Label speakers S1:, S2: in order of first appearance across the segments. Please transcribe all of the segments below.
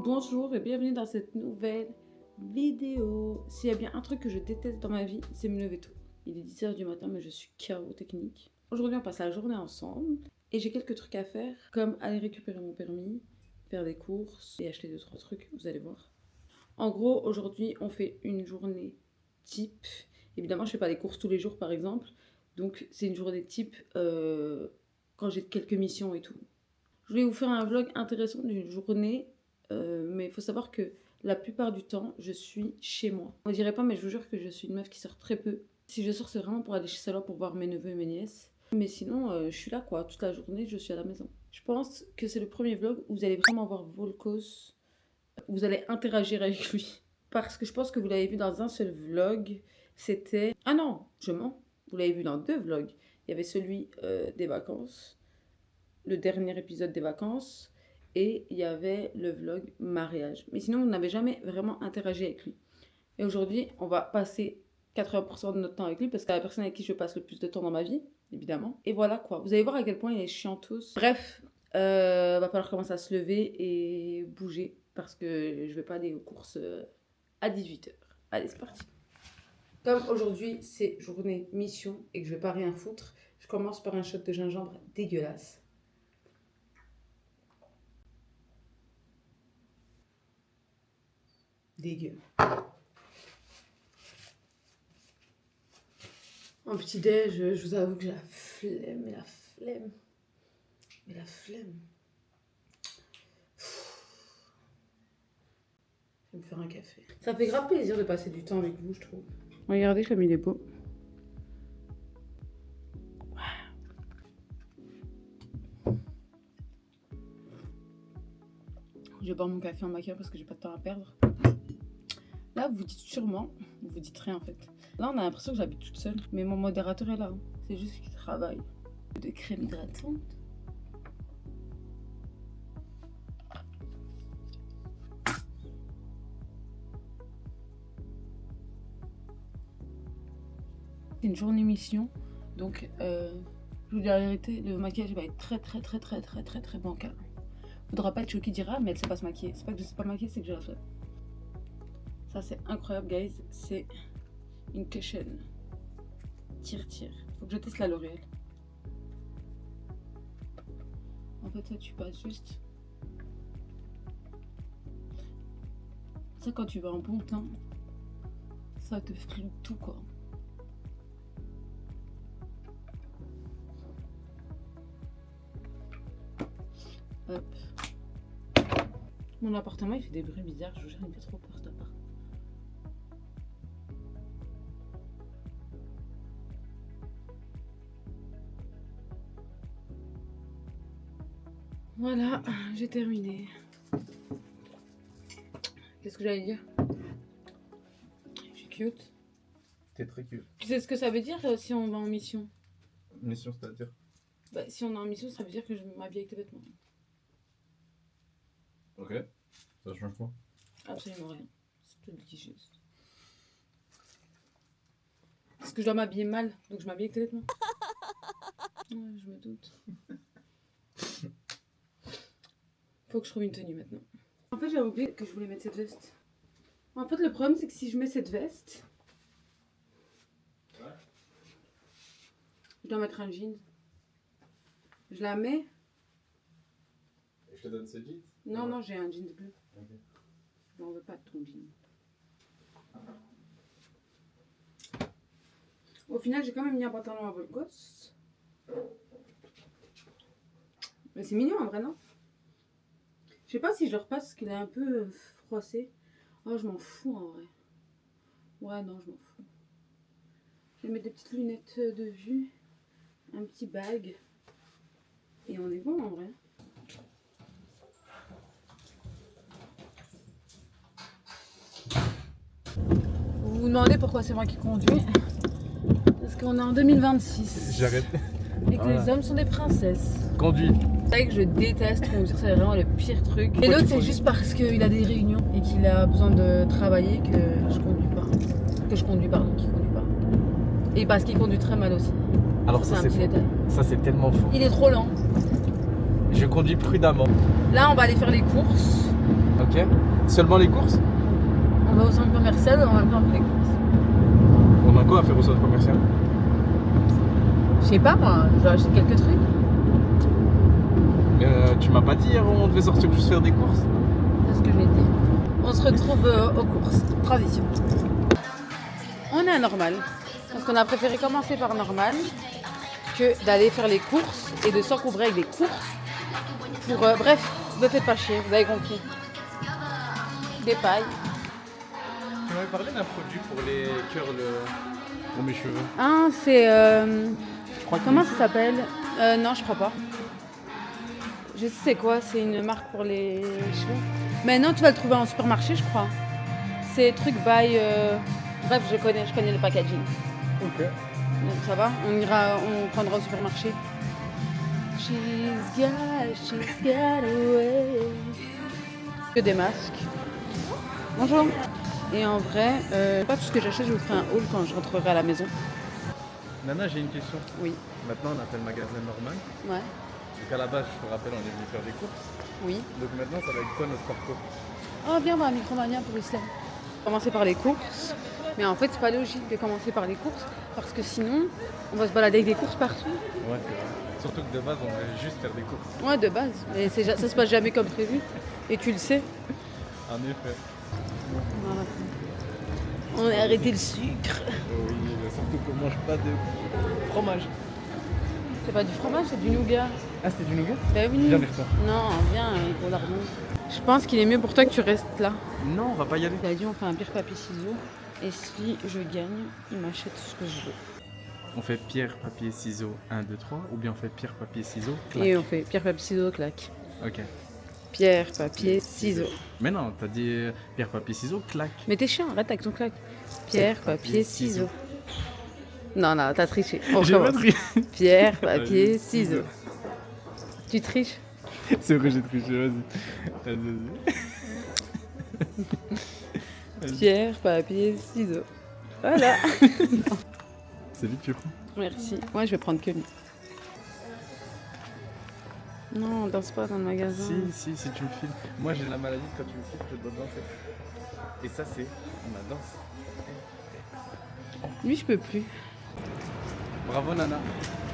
S1: Bonjour et bienvenue dans cette nouvelle vidéo. S'il y a bien un truc que je déteste dans ma vie, c'est me lever tôt. Il est 10h du matin mais je suis KO technique. Aujourd'hui on passe la journée ensemble et j'ai quelques trucs à faire comme aller récupérer mon permis, faire des courses et acheter 2-3 trucs, vous allez voir. En gros aujourd'hui on fait une journée type. Évidemment je fais pas les courses tous les jours par exemple. Donc c'est une journée type quand j'ai quelques missions et tout. Je voulais vous faire un vlog intéressant d'une journée, mais il faut savoir que la plupart du temps, je suis chez moi. On dirait pas, mais je vous jure que je suis une meuf qui sort très peu. Si je sors, c'est vraiment pour aller chez Salon pour voir mes neveux et mes nièces. Mais sinon, je suis là quoi, toute la journée, je suis à la maison. Je pense que c'est le premier vlog où vous allez vraiment voir Volkos, où vous allez interagir avec lui. Parce que je pense que vous l'avez vu dans un seul vlog, c'était... Ah non, je mens, vous l'avez vu dans 2 vlogs. Il y avait celui des vacances, le dernier épisode des vacances, et il y avait le vlog mariage. Mais sinon, on n'avait jamais vraiment interagi avec lui. Et aujourd'hui, on va passer 80% de notre temps avec lui, parce que c'est la personne avec qui je passe le plus de temps dans ma vie, évidemment. Et voilà quoi, vous allez voir à quel point il est chiant tous. Bref, va falloir commencer à se lever et bouger, parce que je vais pas aller aux courses à 18h. Allez, c'est parti. Comme aujourd'hui, c'est journée mission, et que je vais pas rien foutre, je commence par un shot de gingembre dégueulasse. Dégueu. En petit déj, je vous avoue que j'ai la flemme, mais la flemme. Je vais me faire un café. Ça fait grave plaisir de passer du temps avec vous, je trouve. Regardez comme il est beau. Je vais boire mon café en maquillant parce que j'ai pas de temps à perdre. Là, vous vous dites sûrement, vous vous dites rien en fait. Là, on a l'impression que j'habite toute seule, mais mon modérateur est là. Hein. C'est juste qu'il travaille. De crème hydratante. C'est une journée mission, donc je vous dis la vérité, le maquillage va être très bancal. Faudra pas être choqué, dira, mais elle sait pas se maquiller. C'est pas que je sais pas maquiller, c'est que j'ai la flemme. Ça c'est incroyable guys, c'est une cushion. Tire. Faut que je teste la L'Oréal. En fait ça tu passes juste. Ça quand tu vas en bon temps, ça te floute tout quoi. Hop. Mon appartement il fait des bruits bizarres, je vous jure il me fait trop peur cet appart. Voilà, j'ai terminé. Qu'est-ce que j'allais dire? Je suis cute.
S2: T'es très cute.
S1: Tu sais ce que ça veut dire si on va en mission?
S2: Mission, c'est-à-dire?
S1: Bah, si on est en mission, ça veut dire que je m'habille avec tes vêtements.
S2: Ok. Ça change quoi?
S1: Absolument rien. C'est tout le juste. Parce que je dois m'habiller mal, donc je m'habille avec tes vêtements. Ouais, je me doute. Faut que je trouve une tenue maintenant. En fait, j'avais oublié que je voulais mettre cette veste. En fait, le problème, c'est que si je mets cette veste, je dois mettre un jean. Je la mets.
S2: Et je te donne ce jean?
S1: Non, non, j'ai un jean bleu.
S2: Ok.
S1: Mais on veut pas de ton jean. Au final, j'ai quand même mis un pantalon à Volkos. Mais c'est mignon en vrai, non? Je sais pas si je le repasse parce qu'il est un peu froissé. Oh, je m'en fous en vrai. Ouais, non, je m'en fous. Je vais mettre des petites lunettes de vue, un petit bag. Et on est bon en vrai. Vous vous demandez pourquoi c'est moi qui conduis? Parce qu'on est en 2026.
S2: J'arrête.
S1: Et que les hommes sont des princesses.
S2: Conduis.
S1: C'est vrai que je déteste conduire, c'est vraiment le pire truc. Et l'autre, c'est juste parce qu'il a des réunions et qu'il a besoin de travailler que je conduis pas. Que je conduis, pardon, qu'il conduit pas. Et parce qu'il conduit très mal aussi.
S2: Alors
S1: c'est
S2: ça,
S1: un petit détail.
S2: Ça c'est tellement faux.
S1: Il est trop lent.
S2: Je conduis prudemment.
S1: Là, on va aller faire les courses.
S2: Ok. Ok. Seulement les courses?
S1: On va au centre commercial et en même temps on fait les courses.
S2: On a quoi à faire au centre commercial?
S1: Je sais pas moi, je dois acheter quelques trucs.
S2: Tu m'as pas dit hier on devait sortir juste faire des courses?
S1: C'est ce que j'ai dit. On se retrouve aux courses. Transition. On est à Normal. Parce qu'on a préféré commencer par Normal que d'aller faire les courses et de s'encombrer avec des courses. Pour, bref, ne faites pas chier, vous avez compris. Des pailles.
S2: Tu m'avais parlé d'un produit pour les curls pour mes cheveux.
S1: Ah, c'est...
S2: Je crois
S1: comment ça s'appelle? Non, je crois pas. Je sais c'est quoi, c'est une marque pour les cheveux. Mais non, tu vas le trouver en supermarché, je crois. C'est truc by... Bref, je connais le packaging.
S2: Ok.
S1: Donc ça va, on prendra au supermarché. She's got away. Que des masques. Bonjour. Et en vrai, pas tout ce que j'achète, je vous ferai un haul quand je rentrerai à la maison.
S2: Nana, j'ai une question.
S1: Oui.
S2: Maintenant, on appelle magasin normal.
S1: Ouais.
S2: Donc à la base, je te rappelle, on est venu faire des courses.
S1: Oui.
S2: Donc maintenant, ça va être quoi notre parcours?
S1: Oh, viens, on va à Micromania pour Islam. Commencer par les courses. Mais en fait, c'est pas logique de commencer par les courses. Parce que sinon, on va se balader avec des courses partout.
S2: Ouais, c'est vrai. Surtout que de base, on voulait juste faire des courses.
S1: Ouais, de base. Mais ça se passe jamais comme prévu. Et tu le sais.
S2: En effet.
S1: Voilà. On a arrêté le sucre.
S2: Oui, mais surtout qu'on mange pas de fromage.
S1: C'est pas du fromage, c'est du nougat.
S2: Ah, c'était du nougat?
S1: Bah oui.
S2: Viens, Bertrand.
S1: Non, viens, gros lardon. Je pense qu'il est mieux pour toi que tu restes là.
S2: Non, on va pas y aller.
S1: Il a dit on fait un pierre papier ciseaux. Et si je gagne, il m'achète ce que je veux.
S2: On fait pierre, papier, ciseaux, 1, 2, 3. Ou bien on fait pierre, papier, ciseaux, clac.
S1: Et on fait pierre papier ciseaux, clac.
S2: Ok.
S1: Pierre papier ciseaux.
S2: Mais non, t'as dit pierre, papier, ciseaux, clac.
S1: Mais t'es chiant, arrête avec ton clac. Pierre papier ciseaux. Non, non, t'as triché. On
S2: J'ai pas
S1: recommence.
S2: triché.
S1: Pierre papier ciseaux. Tu triches?
S2: C'est vrai, j'ai triché, vas-y. Vas-y.
S1: Pierre papier ciseaux. Voilà.
S2: C'est vite, tu prends.
S1: Merci. Moi, je vais prendre que lui. Non, on danse pas dans le magasin.
S2: Si tu me files. Moi, j'ai la maladie, quand tu me files, je dois danser. Et ça, c'est ma danse.
S1: Lui, je peux plus.
S2: Bravo, Nana.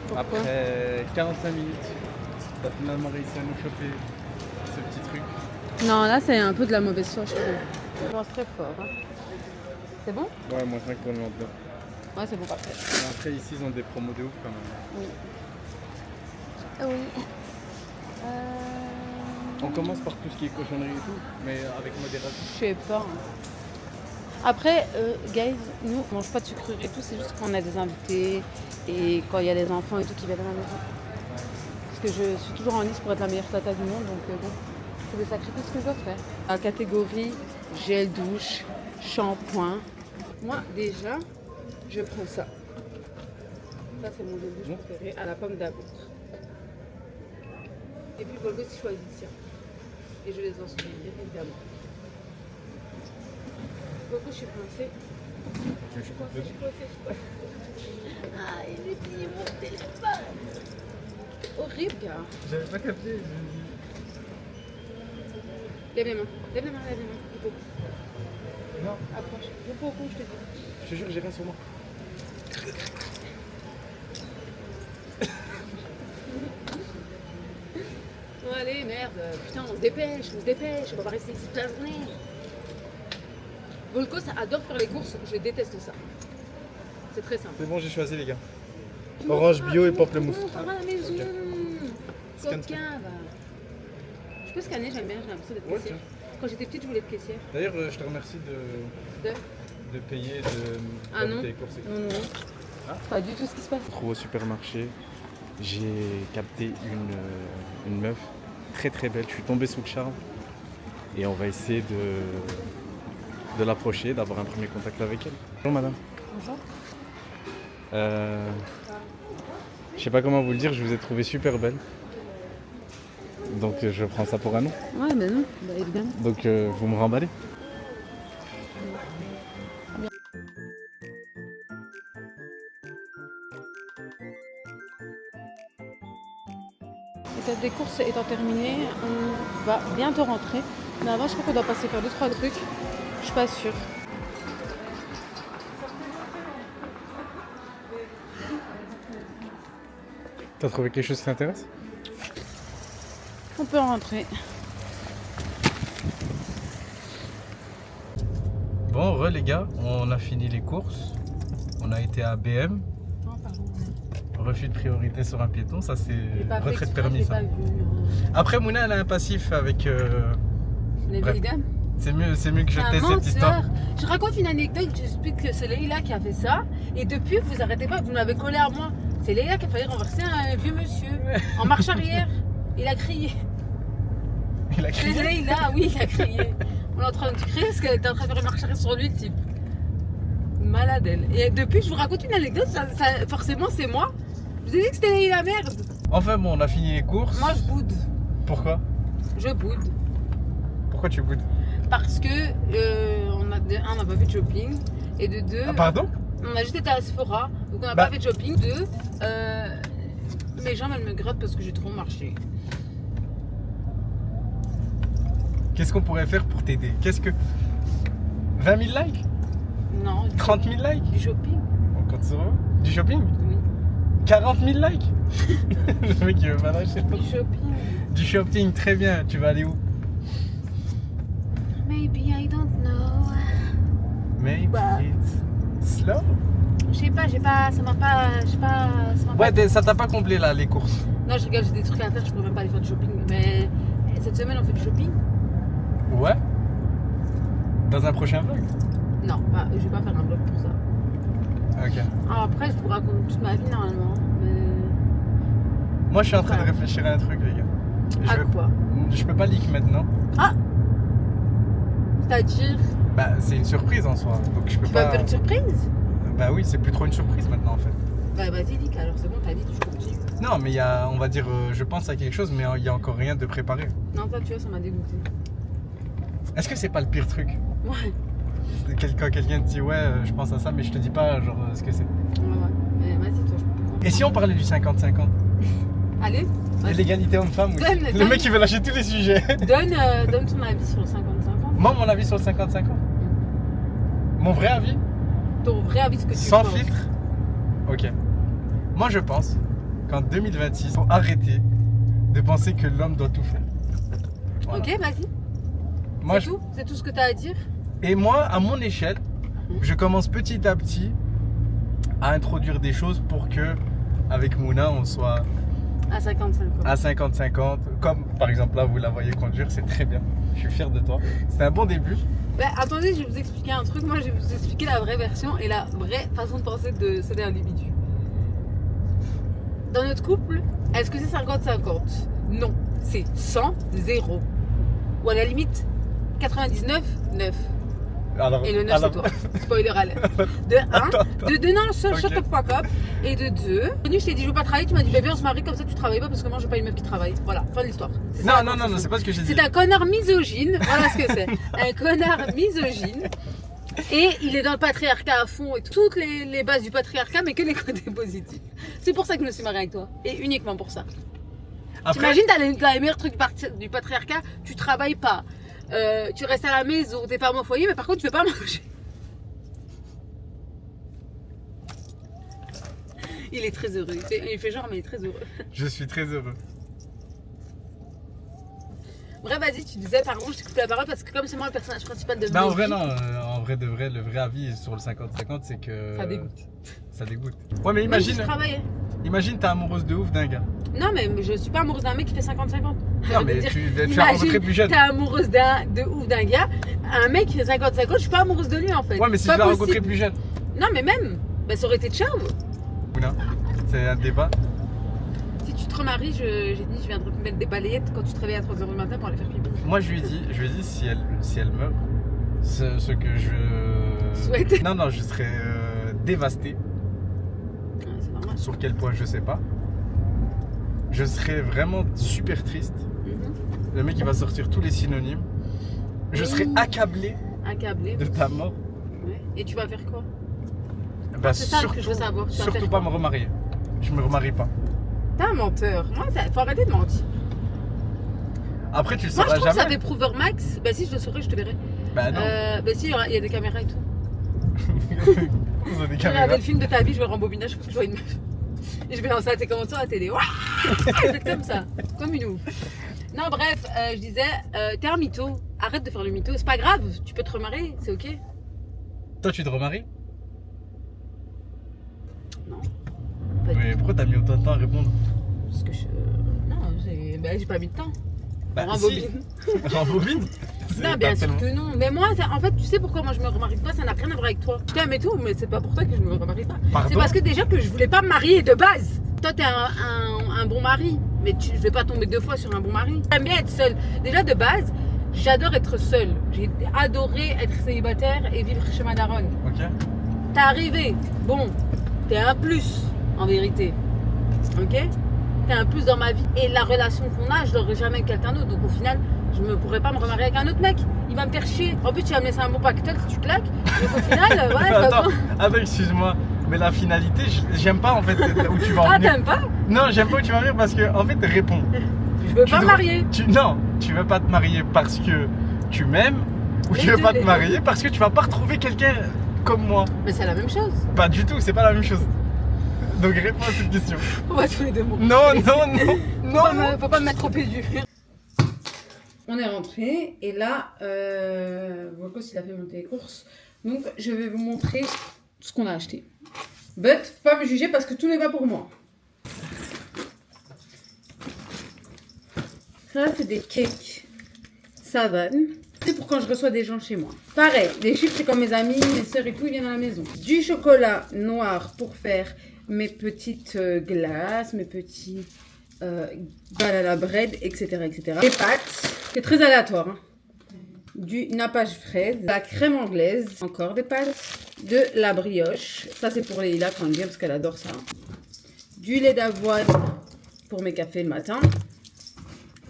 S1: Pourquoi?
S2: Après 45 minutes, t'as finalement réussi à nous choper ce petit truc.
S1: Non, là, c'est un peu de la mauvaise foi, je trouve. Je pense très fort. Hein. C'est bon?
S2: Ouais, moins 5 pour le lendemain.
S1: Ouais, c'est bon, parfait.
S2: Et après, ici, ils ont des promos de ouf quand même.
S1: Oui. Ah oui.
S2: On commence par tout ce qui est cochonnerie et tout, mais avec modération.
S1: Je sais pas. Hein. Après, guys, nous, on mange pas de sucreries et tout, c'est juste quand on a des invités et quand il y a les enfants et tout qui viennent à la maison. Parce que je suis toujours en liste pour être la meilleure tata du monde, donc bon, c'est des sacrifices que je dois faire. La catégorie gel douche, shampoing. Moi, déjà, je prends ça. Ça, c'est mon gel douche préféré à la pomme d'amour. Et puis, Volgo, si choisit tiens. Et je les en souviens, évidemment. Volgo, je suis coincée. Je suis coincée. Ah, il est plié mon téléphone. Horrible, gars.
S2: J'avais pas capté.
S1: Lève les mains. Lève les mains, lève les mains. Repos.
S2: Non,
S1: Approche. Repos au cou, je te dis.
S2: je te jure, j'ai rien sur moi.
S1: Bon, allez, merde. Putain, on se dépêche, on va pas rester ici toute la journée. Volko, ça adore faire les courses. Je déteste ça. C'est très simple.
S2: C'est bon, j'ai choisi, les gars. Orange bio et pamplemousse.
S1: On va à la maison.
S2: Scanne.
S1: Coquin, va. Je peux scanner, j'aime bien, j'ai l'impression d'être
S2: Ouais,
S1: caissière.
S2: tiens.
S1: Quand j'étais petite, je voulais être caissière.
S2: D'ailleurs, je te remercie
S1: De
S2: de payer
S1: Ah non.
S2: tes courses.
S1: Non, non.
S2: Ah.
S1: Pas du tout ce qui se passe.
S2: Trop au supermarché, j'ai capté une meuf très très belle. Je suis tombé sous le charme et on va essayer de l'approcher, d'avoir un premier contact avec elle. Bonjour madame.
S1: Bonjour.
S2: Je sais pas comment vous le dire, je vous ai trouvé super belle. Donc je prends ça pour un non.
S1: Ouais, mais non, bah, évidemment.
S2: Donc vous me remballez.
S1: L'étape des courses étant terminée, on va bientôt rentrer. Mais avant, je crois qu'on doit passer faire 2-3 trucs. Je suis pas sûre.
S2: T'as trouvé quelque chose qui t'intéresse?
S1: On peut rentrer.
S2: Bon, les gars, on a fini les courses. On a été à BM.
S1: Oh, pardon.
S2: Refus de priorité sur un piéton, ça c'est retrait de permis, ça.
S1: Pas vu,
S2: Après, Mouna, elle a un passif avec.
S1: Les
S2: bref.
S1: vegans.
S2: C'est mieux que je
S1: Un
S2: taise cette histoire.
S1: menteur. Je raconte une anecdote, j'explique que c'est Leïla qui a fait ça. Et depuis, vous arrêtez pas, vous m'avez collé à moi. C'est Leïla qui a failli renverser un vieux monsieur en marche arrière. Il a crié.
S2: Il a
S1: C'est
S2: crié.
S1: Leïla, oui, il a crié. On est en train de crier parce qu'elle était en train de faire une marche arrière sur lui, le type. Malade elle. Et depuis, je vous raconte une anecdote, forcément c'est moi. Je vous ai dit que c'était Leïla, merde.
S2: Enfin bon, on a fini les courses.
S1: Moi je boude.
S2: Pourquoi?
S1: Je boude.
S2: Pourquoi tu boudes?
S1: Parce que on n'a pas fait de shopping. Et de deux,
S2: Ah, pardon?
S1: on a juste été à Sephora. Donc on n'a
S2: Bah.
S1: pas fait de shopping. De mes jambes elles me grattent parce que j'ai trop marché.
S2: Qu'est-ce qu'on pourrait faire pour t'aider? Qu'est-ce que. 20 000 likes?
S1: Non,
S2: 30 000 likes?
S1: du shopping.
S2: On compte sur eux. Du shopping?
S1: Oui.
S2: 40 000 likes? Le mec il veut pas lâcher.
S1: Du shopping.
S2: Du shopping, très bien. Tu vas aller où?
S1: Maybe I don't know.
S2: Maybe
S1: Bah.
S2: it's slow.
S1: Je sais pas, ça m'a pas. Je sais pas. Ça m'a pas-
S2: Ouais, ça t'a pas comblé là les courses.
S1: Non, je regarde, j'ai des trucs à faire, je pourrais même pas aller faire du shopping. Mais cette semaine, on fait du shopping?
S2: Ouais. Dans un prochain vlog.
S1: Non, je vais pas faire un vlog pour ça.
S2: Ok.
S1: Alors après, je vous raconte toute ma vie normalement. Mais.
S2: Moi je suis en train de
S1: Ouais.
S2: réfléchir à un truc les gars.
S1: À quoi?
S2: Je peux pas leak maintenant.
S1: C'est-à-dire,
S2: Bah c'est une surprise en soi. Donc je peux
S1: tu vas me
S2: pas.
S1: faire une surprise?
S2: Bah oui, c'est plus trop une surprise maintenant en fait.
S1: Bah vas-y, dis alors c'est bon, t'as dit, tu continues.
S2: Non mais il y a, on va dire, je pense à quelque chose mais il y a encore rien de préparé.
S1: Non, toi, tu vois, ça m'a dégoûté.
S2: Est-ce que c'est pas le pire truc?
S1: Ouais,
S2: Quand quelqu'un te dit ouais je pense à ça mais je te dis pas genre ce que c'est.
S1: ouais. Mais vas-y, toi, je peux.
S2: Et si on parlait du 50-50?
S1: Allez, vas-y.
S2: L'égalité homme-femme aussi.
S1: Donne,
S2: Le
S1: donne.
S2: mec il veut lâcher tous les sujets.
S1: Donne ton avis sur le 50-50.
S2: Moi mon avis sur le 50-50. Mon vrai avis?
S1: Ton vrai avis, ce que tu
S2: Sans
S1: penses.
S2: filtre. Ok. Moi je pense qu'en 2026, il faut arrêter de penser que l'homme doit tout faire. Voilà.
S1: Ok, vas-y.
S2: Moi,
S1: C'est tout? C'est tout ce que t'as à dire?
S2: Et moi, à mon échelle, je commence petit à petit à introduire des choses pour que, avec Mouna, on soit
S1: À 55 ans.
S2: à 50-50. Comme par exemple là, vous la voyez conduire, c'est très bien. Je suis fier de toi. C'est un bon début.
S1: Bah, attendez, je vais vous expliquer un truc. Moi, je vais vous expliquer la vraie version et la vraie façon de penser de cet individu. Dans notre couple, est-ce que c'est 50-50? Non, c'est 100-0. Ou à la limite, 99-9.
S2: Alors,
S1: Et le 9, c'est toi. Spoiler alert. De 1.
S2: Attends.
S1: De 2, non, shut
S2: Ok.
S1: the fuck up. Et de 2, je t'ai dit, je veux pas travailler. Tu m'as dit, bébé, on se marie comme ça, tu travailles pas parce que moi, je veux pas une meuf qui travaille. Voilà, fin de l'histoire. C'est ça,
S2: Non,
S1: la
S2: non, non, c'est pas ce que j'ai dit.
S1: C'est un connard misogyne, voilà ce que c'est. Un connard misogyne. Et il est dans le patriarcat à fond et toutes les bases du patriarcat, mais que les côtés positifs. C'est pour ça que je me suis mariée avec toi. Et uniquement pour ça.
S2: Après,
S1: T'imagines, t'as les meilleurs trucs du patriarcat, tu travailles pas. Tu restes à la maison, t'es femme au foyer, mais par contre, tu fais pas manger. Il est très heureux. Il fait genre, mais il est très heureux.
S2: je suis très heureux.
S1: Bref, vas-y, tu disais, pardon, je t'écoute la parole parce que comme c'est moi le personnage principal de
S2: Bah en
S1: mes
S2: vrai
S1: vies,
S2: non, en vrai de vrai, le vrai avis sur le 50-50 c'est que...
S1: Ça dégoûte.
S2: Ça dégoûte. Ouais mais
S1: Même si
S2: imagine,
S1: je travaillais.
S2: imagine t'es amoureuse de ouf d'un gars.
S1: Non, mais je suis pas amoureuse d'un mec qui fait 50-50.
S2: Non
S1: Arrête de
S2: mais
S1: dire,
S2: tu as
S1: imagine,
S2: rencontré plus jeune.
S1: T'es amoureuse de ouf d'un gars, un mec qui fait 50-50, je suis pas amoureuse de lui en fait.
S2: Ouais mais si
S1: Pas
S2: tu l'as
S1: possible.
S2: rencontré plus jeune.
S1: Non, mais même, bah, ça aurait été ciao.
S2: Ou non? C'est un débat.
S1: Si tu te remaries, j'ai dit, je viendrai te mettre des balayettes quand tu te réveilles à 3h du matin pour aller faire pipi.
S2: Moi je lui ai dit si elle meurt, ce que je...
S1: Souhaite.
S2: Non, je serais dévasté.
S1: Ouais, c'est normal.
S2: Sur quel point je sais pas. Je serais vraiment super triste.
S1: Mhm.
S2: Le mec il va sortir tous les synonymes. Je serais accablé
S1: Accablé.
S2: de ta mort.
S1: Ouais. Et tu vas faire quoi?
S2: Bah,
S1: C'est ça que je veux savoir. Tu vas
S2: surtout
S1: faire
S2: pas
S1: quoi?
S2: me remarier. Je me remarie pas.
S1: T'es un menteur. Moi, faut arrêter de mentir.
S2: Après, tu le
S3: Moi, je
S2: sauras
S3: trouve que ça
S2: jamais.
S3: fait Prover Max. Bah, si je le saurais, je te verrai.
S2: Bah non,
S3: Bah, si, il y a des caméras et tout.
S2: vous avez des
S3: Je
S2: caméras.
S3: regardais le film de ta vie, je vais le rembobinage, je vois une meuf. Et je vais lancer tes commentaires à la télé. Ouah, c'est comme ça, comme une ouf. Non, bref, je disais, t'es un mytho. Arrête de faire le mytho. C'est pas grave, tu peux te remarier, c'est ok.
S2: Toi, tu te remaries?
S3: Non.
S2: Mais pourquoi t'as mis autant de temps à répondre?
S3: Parce que je. Non, j'ai pas mis de temps.
S2: Bah,
S3: En
S2: si.
S3: rembobine.
S2: En bobine? C'est
S3: Non,
S2: pas
S3: bien sûr
S2: tellement-
S3: que non. Mais moi, en fait, tu sais pourquoi moi je me remarie pas, ça n'a rien à voir avec toi. Je t'aime et tout, mais c'est pas pour toi que je me remarie pas.
S2: Pardon?
S3: C'est parce que déjà que je voulais pas me marier de base. Toi, t'es un bon mari, mais je vais pas tomber 2 fois sur un bon mari. J'aime bien être seule. Déjà de base, j'adore être seule. J'ai adoré être célibataire et vivre chez ma daronne.
S2: Ok.
S3: T'es arrivé, bon, t'es un plus en vérité. Ok? T'es un plus dans ma vie. Et la relation qu'on a, je l'aurai jamais avec quelqu'un d'autre. Donc au final, je ne pourrais pas me remarier avec un autre mec. Il va me faire chier. En plus, tu vas me laisser un bon pactole si tu claques. Donc au final, voilà,
S2: Attends, excuse-moi. Mais la finalité, j'aime pas en fait où tu vas en
S3: Ah,
S2: venir.
S3: t'aimes pas?
S2: Non, j'aime pas où tu vas en venir parce que en fait, réponds.
S3: Je veux pas me marier.
S2: Non, tu veux pas te marier parce que tu m'aimes ou
S3: Les
S2: tu veux
S3: deux,
S2: pas te
S3: les
S2: marier parce que tu vas pas retrouver quelqu'un comme moi.
S3: Mais c'est la même chose.
S2: Pas du tout, c'est pas la même chose. Donc réponds à cette question.
S3: On va tous les deux mourir.
S2: Non, non, non, non.
S3: Faut pas me mettre au pied du.
S1: On est rentré et là, Volkos il a fait monter les courses. Donc je vais vous montrer ce qu'on a acheté. But, faut pas me juger parce que tout n'est pas pour moi. Ça, c'est des cakes savane. C'est pour quand je reçois des gens chez moi. Pareil, les chips, c'est comme mes amis, mes soeurs et tout, ils viennent à la maison. Du chocolat noir pour faire mes petites glaces, mes petits banana bread, etc., etc. Des pâtes, c'est très aléatoire. Hein. Du nappage fraise, de la crème anglaise, encore des pâtes, de la brioche. Ça, c'est pour Leïla quand elle vient parce qu'elle adore ça. Du lait d'avoine pour mes cafés le matin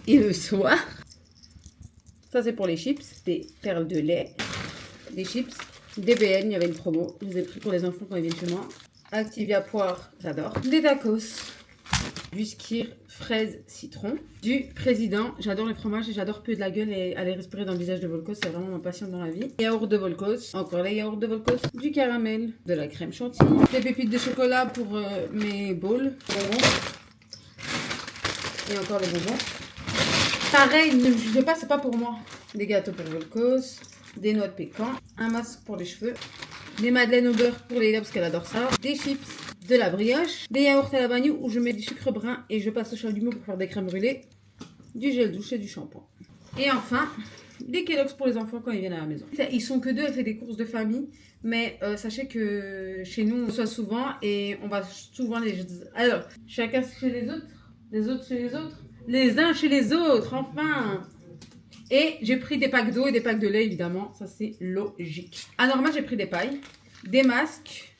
S1: et le soir. Ça, c'est pour les chips, des perles de lait, des chips, des BN, il y avait une promo. Je les ai pris pour les enfants quand ils viennent chez moi. Activia poire, j'adore. Des tacos, du skir, fraise, citron. Du président, j'adore les fromages et j'adore puer de la gueule et aller respirer dans le visage de Volkos, c'est vraiment ma passion dans la vie. Yaourt de Volkos, encore les yaourts de Volkos. Du caramel, de la crème chantilly. Des pépites de chocolat pour mes bowls, bonbons. Et encore des bonbons. Pareil, ne me jugez pas, c'est pas pour moi. Des gâteaux pour Volkos, des noix de pécan, un masque pour les cheveux, des madeleines au beurre pour Leïla parce qu'elle adore ça, des chips, de la brioche, des yaourts à la vanille où je mets du sucre brun et je passe au chalumeau pour faire des crèmes brûlées, du gel douche et du shampoing. Et enfin, des Kellogg's pour les enfants quand ils viennent à la maison. Ils sont que deux, elle fait des courses de famille, mais sachez que chez nous on reçoit souvent et on va souvent les... Alors, chacun chez les autres chez les autres. Les uns chez les autres, enfin. Et j'ai pris des packs d'eau et des packs de lait, évidemment. Ça, c'est logique. À Norma, j'ai pris des pailles, des masques.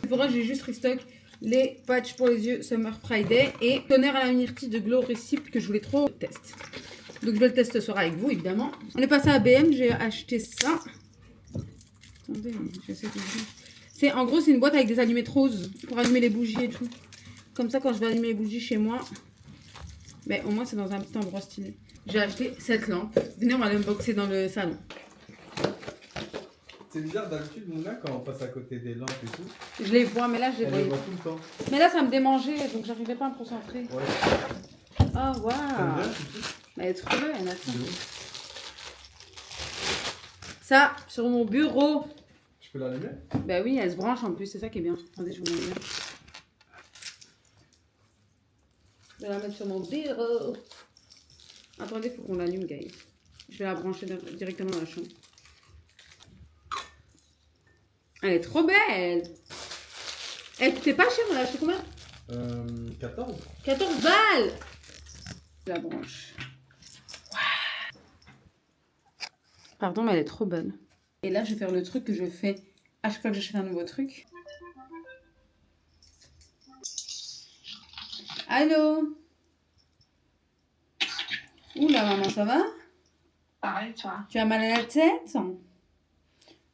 S1: Pour moi, j'ai juste restock les patchs pour les yeux Summer Friday et tonnerre à la myrtille de Glow Recipe que je voulais trop tester. Donc, je vais le tester ce soir avec vous, évidemment. On est passé à BM, j'ai acheté ça. Attendez, j'essaie de vous... C'est, en gros, c'est une boîte avec des allumettes roses pour allumer les bougies et tout. Comme ça, quand je vais allumer les bougies chez moi... Mais au moins, c'est dans un petit endroit stylé. J'ai acheté cette lampe. Venez, on va l'unboxer dans le salon.
S2: C'est bizarre, d'habitude, Mouna, quand on passe à côté des lampes et tout,
S1: Je les vois, mais là, je les
S2: on
S1: voyais.
S2: les voit tout le temps.
S1: Mais là, ça me démangeait, donc j'arrivais pas à me concentrer.
S2: Ouais.
S1: Oh,
S2: T'aimes
S1: waouh.
S2: bien, tu dis?
S1: Mais elle est trop belle, attends. Ça, sur mon bureau.
S2: Je peux l'allumer?
S1: Bah oui, elle se branche en plus, c'est ça qui est bien. Attendez, je vous montre bien. Je vais la mettre sur mon bureau. Attendez, il faut qu'on l'allume, guys. Je vais la brancher directement dans la chambre. Elle est trop belle. Elle coûtait pas cher, on l'a acheté combien?
S2: 14.
S1: 14 balles. La branche. Pardon, mais elle est trop bonne. Et là, je vais faire le truc que je fais à chaque fois que j'achète un nouveau truc. Allô? Oula, maman, ça va?
S4: Pareil, toi.
S1: Tu as mal à la tête?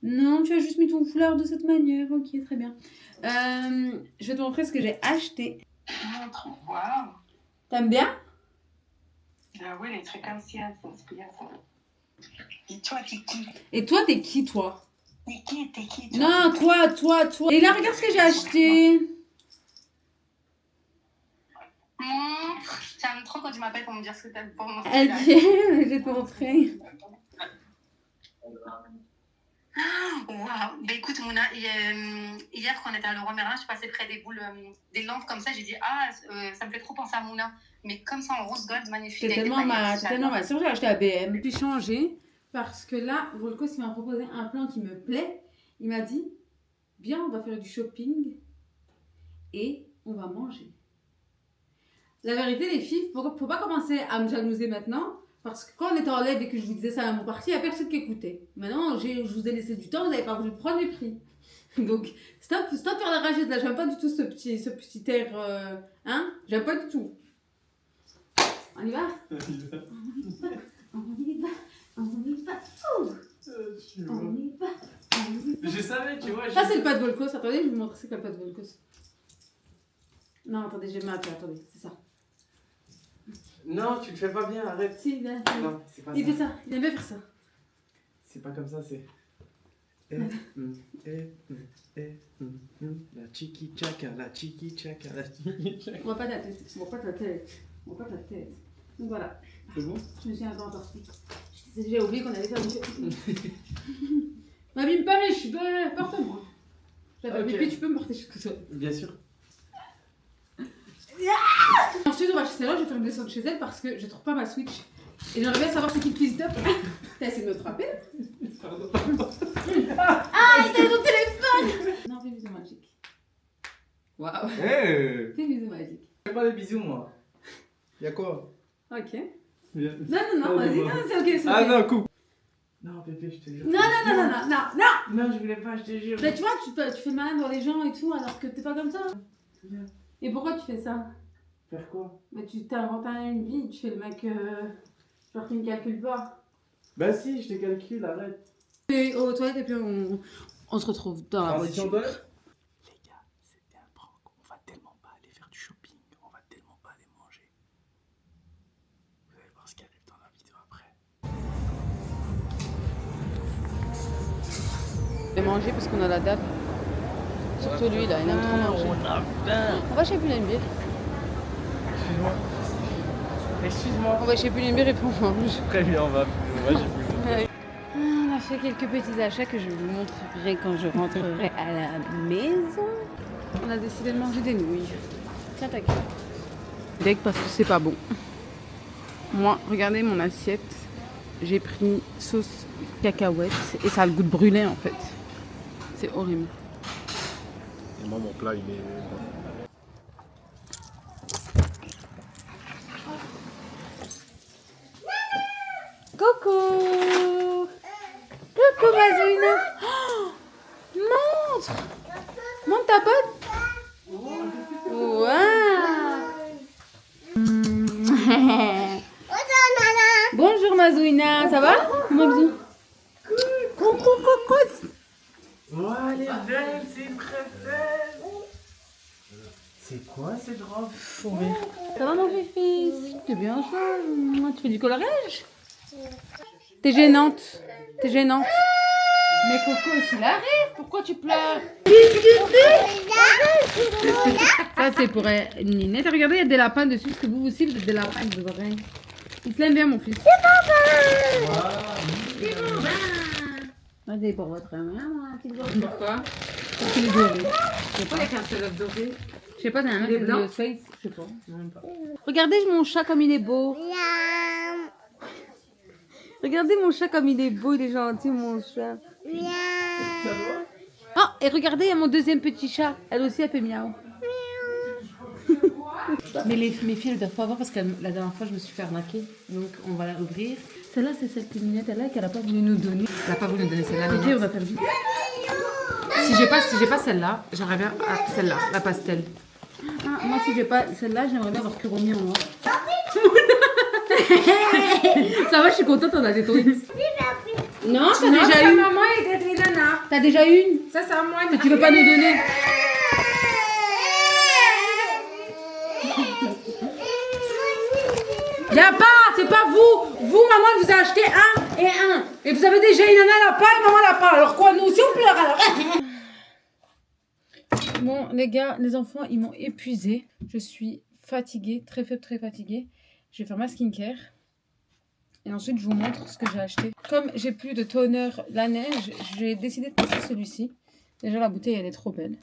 S1: Non, tu as juste mis ton foulard de cette manière. Ok, très bien. Je vais te montrer ce que j'ai acheté.
S4: Montre. Waouh.
S1: T'aimes bien?
S4: J'avoue, les trucs comme ça, ça s'inspire ça. Et toi, t'es qui?
S1: Et toi, t'es qui, toi?
S4: T'es qui, toi?
S1: Non, toi. Et là, regarde ce que j'ai acheté.
S4: Montre. J'aime trop quand tu m'appelles pour me dire ce que t'as pour mon
S1: Elle dit, je vais te montrer.
S4: Waouh. Bah écoute, Mouna, hier quand on était à Leroy Merlin, je suis passée près des boules, des lampes comme ça. J'ai dit, ça me fait trop penser à Mouna. Mais comme ça, en rose gold, magnifique.
S1: T'es tellement ma soeur, j'ai acheté à BM. Puis changer parce que là, Volkos il m'a proposé un plan qui me plaît. Il m'a dit, viens, on va faire du shopping et on va manger. La vérité, les filles, faut pas commencer à me jalouser maintenant. Parce que quand on était en live et que je vous disais ça à mon parti, il n'y a personne qui écoutait. Maintenant, je vous ai laissé du temps, vous n'avez pas voulu prendre les prix. Donc, stop de faire la rageuse là. J'aime pas du tout ce petit air. Hein? J'aime pas du tout. On y va? On y va.
S2: Je savais, tu vois.
S1: Ça, c'est le pas de Volkos. Attendez, je vais vous montrer c'est quoi le pas de Volkos. Non, attendez, j'ai mal. Attendez, c'est ça.
S2: Non, tu le fais pas bien, arrête.
S1: Si, là.
S2: Non, c'est pas
S1: Il
S2: ça.
S1: fait ça. Il aime bien faire ça.
S2: C'est pas comme ça, c'est. La chiki chaka, la chiki chaka, la chiki chaka.
S1: On voit pas ta tête. On voit pas ta tête. On voit pas ta tête. Donc voilà.
S2: C'est bon?
S1: Je me suis un peu entortée. J'ai oublié qu'on allait faire du shopping. M'abîme pas mes cheveux, porte-moi.
S2: Ok.
S1: Puis tu peux me porter jusqu'au sol.
S2: Bien sûr.
S1: Ensuite, on va chez Céline, je vais faire une descente chez elle parce que je trouve pas ma Switch. Et j'aimerais bien savoir c'est qui le twist up. T'as essayé de me frapper? Ah, t'as ton téléphone! Non, fais bisous magique. Waouh.
S2: Hey!
S1: Fais bisous magique.
S2: Je fais pas des bisous, moi. Y'a quoi?
S1: Ok.
S2: Bien.
S1: Non, vas-y, non, c'est ok, c'est ok.
S2: Ah non, coupe! Non, Pépé, je te jure.
S1: Non!
S2: Non, je voulais pas, je te jure.
S1: Mais tu vois, tu fais le malin dans les gens et tout alors que t'es pas comme ça.
S2: Bien.
S1: Et pourquoi tu fais ça?
S2: Faire quoi?
S1: Bah, tu t'inventes une vie, tu fais le mec. Genre, tu ne calcules pas.
S2: Bah si, je te calcule, arrête.
S1: Et aux toilettes, et puis on se retrouve dans la
S2: Transition
S1: voiture.
S2: toilette? Les gars, c'était un prank. On va tellement pas aller faire du shopping. On va tellement pas aller manger. Vous allez voir ce qui arrive dans la vidéo après.
S3: Je vais manger parce qu'on a la date. Surtout lui là, il aime trop manger.
S2: On a faim.
S3: On va chez Pull&Bear.
S2: Excuse-moi. Excuse-moi.
S3: On va chez Pull&Bear et puis on mange.
S2: Très bien, on va. Moi, j'ai plus.
S3: On a fait quelques petits achats que je vous montrerai quand je rentrerai à la maison. On a décidé de manger des nouilles. Tiens ta gueule. Deg parce que c'est pas bon. Moi, regardez mon assiette. J'ai pris sauce cacahuète et ça a le goût de brûlé en fait. C'est horrible.
S2: Et moi, mon plat, il est.
S3: Coucou! Coucou Mazouina! Oh, montre! Montre ta pote! Waouh! Bonjour Mazouina, ça va? Fais-moi un bisou. Coucou!
S2: Oh, elle est belle, c'est très belle. C'est quoi cette robe?
S3: Ça va mon fils? T'es bien joué. Tu fais du coloriage? T'es gênante. T'es gênante. Mais Coco, s'il arrive, pourquoi tu pleures? Ça, c'est pour Ninette. Regardez, il y a des lapins dessus. Parce que vous aussi, vous êtes des lapins avec vos oreilles. Il se l'aime bien, mon fils. Regardez pour votre mère, mon petit doigt. Pourquoi? Parce qu'il est doré. Je sais pas. Je sais pas, t'as un mec de Space. Je sais pas. Même pas. Regardez mon chat comme il est beau. Regardez mon chat comme il est beau, il est gentil mon chat. Oh, et regardez, il y a mon deuxième petit chat. Elle aussi, elle fait miaou. Mais mes filles, elles doivent pas voir parce que la dernière fois, je me suis fait arnaquer. Donc, on va la ouvrir. Celle-là, c'est celle que Minette elle a, qu'elle a pas voulu nous donner. Elle a pas voulu nous donner celle-là. Ok, on va faire vite. Si j'ai pas celle-là, j'aimerais bien celle-là, la pastel. Ah, moi, si j'ai pas celle-là, j'aimerais bien avoir Kuromi en noir. Ça va, je suis contente, on a des twins. Non, t'as déjà une. T'as déjà une. Ça, c'est à moi. Mais tu veux pas nous donner. Y'a pas, c'est pas vous, maman, elle vous a acheté un et un. Et vous avez déjà une nana, elle n'a pas et maman, elle n'a pas. Alors quoi, nous aussi, on pleure alors. Bon, les gars, les enfants, ils m'ont épuisée. Je suis fatiguée, très fatiguée. Je vais faire ma skincare. Et ensuite, je vous montre ce que j'ai acheté. Comme j'ai plus de toner la neige, j'ai décidé de tester celui-ci. Déjà, la bouteille, elle est trop belle.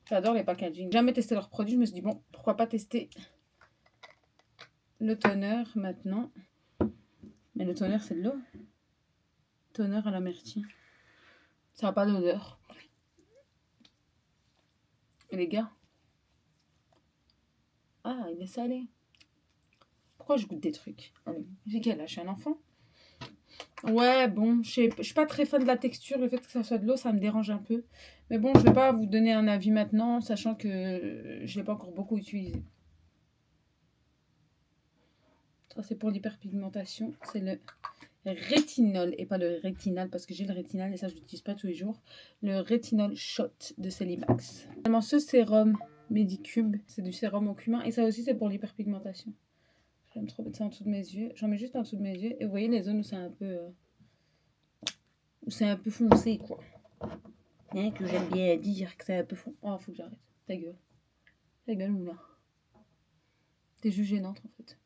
S3: J'adore les packaging. J'ai jamais testé leurs produits. Je me suis dit, bon, pourquoi pas tester le toner maintenant. Mais le toner, c'est de l'eau. Toner à la myrtille. Ça n'a pas d'odeur. Et les gars. Ah, il est salé. Pourquoi je goûte des trucs? Allez, j'ai quel âge? Je suis un enfant? Ouais, bon, je suis pas très fan de la texture. Le fait que ça soit de l'eau, ça me dérange un peu. Mais bon, je vais pas vous donner un avis maintenant, sachant que je l'ai pas encore beaucoup utilisé. Ça, c'est pour l'hyperpigmentation. C'est le rétinol et pas le rétinal, parce que j'ai le rétinal et ça, je l'utilise pas tous les jours. Le rétinol shot de Celimax. Vraiment, ce sérum Medicube, c'est du sérum au cumin. Et ça aussi, c'est pour l'hyperpigmentation. J'aime trop mettre ça en dessous de mes yeux. J'en mets juste en dessous de mes yeux. Et vous voyez les zones où c'est un peu... foncé, quoi. Hein, que j'aime bien dire que c'est un peu foncé. Oh, faut que j'arrête. Ta gueule. Ta gueule, moula. T'es juste gênante, en fait.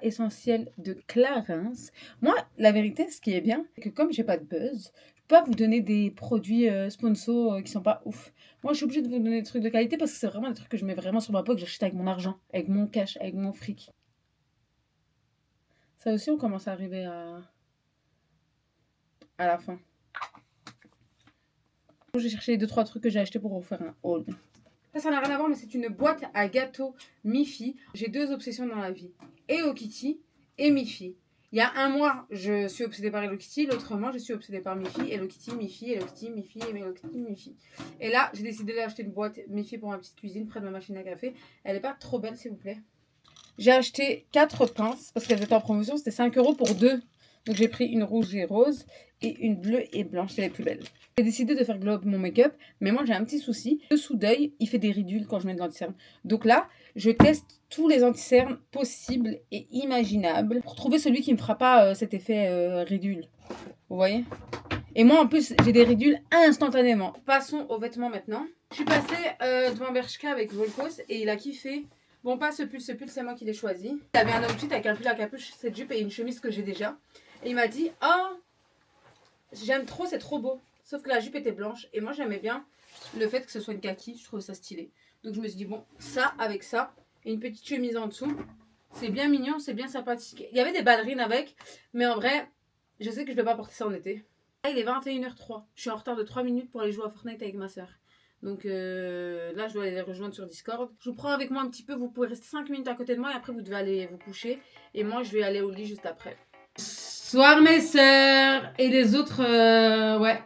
S3: Essentiel de Clarins. Moi, la vérité, ce qui est bien, c'est que comme j'ai pas de buzz, je peux pas vous donner des produits sponsors qui sont pas ouf. Moi, je suis obligée de vous donner des trucs de qualité parce que c'est vraiment des trucs que je mets vraiment sur ma peau, que j'achète avec mon argent, avec mon cash, avec mon fric. Ça aussi, on commence à arriver à la fin. J'ai cherché 2-3 trucs que j'ai achetés pour vous faire un haul. Ça n'a rien à voir, mais c'est une boîte à gâteaux Miffy. J'ai 2 obsessions dans la vie. Hello Kitty et Miffy. Il y a un mois, je suis obsédée par Hello Kitty. L'autre mois, je suis obsédée par Miffy. Hello Kitty, Miffy, Hello Kitty, Miffy, Hello Kitty, Miffy. Et là, j'ai décidé d'acheter une boîte Miffy pour ma petite cuisine près de ma machine à café. Elle n'est pas trop belle, s'il vous plaît. J'ai acheté 4 pinces parce qu'elles étaient en promotion. C'était 5 € pour 2. Donc j'ai pris une rouge et rose et une bleue et blanche. C'est les plus belles. J'ai décidé de faire glow up mon make-up. Mais moi, j'ai un petit souci. Le dessous d'œil, il fait des ridules quand je mets de l'anti-cerne. Donc là, je teste tous les anti-cernes possibles et imaginables pour trouver celui qui ne me fera pas cet effet ridule. Vous voyez? Et moi, en plus, j'ai des ridules instantanément. Passons aux vêtements maintenant. Je suis passée devant Bershka avec Volkos et il a kiffé. Bon, pas ce pull, c'est moi qui l'ai choisi. Il avait un outfit avec un pull à capuche, cette jupe et une chemise que j'ai déjà. Et il m'a dit, oh, j'aime trop, c'est trop beau. Sauf que la jupe était blanche et moi j'aimais bien le fait que ce soit une kaki, je trouvais ça stylé. Donc je me suis dit, bon, ça avec ça et une petite chemise en dessous, c'est bien mignon, c'est bien sympathique. Il y avait des ballerines avec, mais en vrai, je sais que je ne vais pas porter ça en été. Là, il est 21h03. Je suis en retard de 3 minutes pour aller jouer à Fortnite avec ma soeur. Donc là, je dois aller les rejoindre sur Discord. Je vous prends avec moi un petit peu. Vous pouvez rester 5 minutes à côté de moi et après, vous devez aller vous coucher. Et moi, je vais aller au lit juste après. Bonsoir mes sœurs. Et les autres, ouais.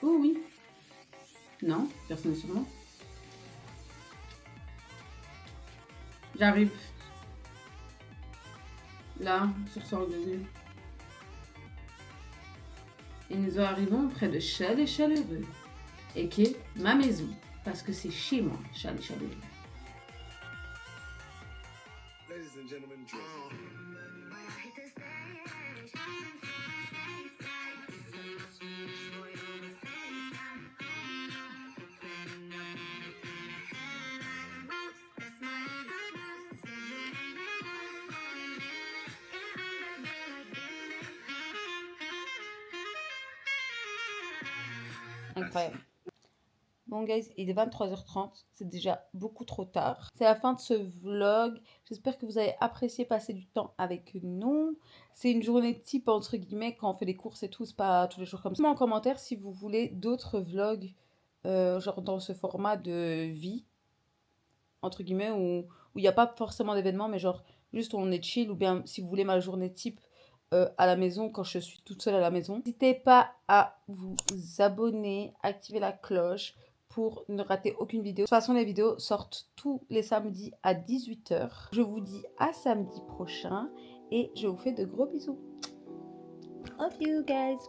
S3: Oh oui. Non, personne n'est sur moi. J'arrive. Là, sur son deuxième. Et nous arrivons près de Chalet Chaleureux, et qui est ma maison, parce que c'est chez moi, Chalet Chaleureux. Ladies and gentlemen, incroyable. Bon guys, il est 23h30, c'est déjà beaucoup trop tard. C'est la fin de ce vlog. J'espère que vous avez apprécié passer du temps avec nous. C'est une journée type entre guillemets quand on fait les courses et tout, c'est pas tous les jours comme ça. Dites-moi en commentaire si vous voulez d'autres vlogs, genre dans ce format de vie, entre guillemets, où il n'y a pas forcément d'événements, mais genre juste où on est chill, ou bien si vous voulez ma journée type à la maison quand je suis toute seule à la maison. N'hésitez pas à vous abonner, activer la cloche pour ne rater aucune vidéo. De toute façon, les vidéos sortent tous les samedis à 18h. Je vous dis à samedi prochain et je vous fais de gros bisous. Love you guys.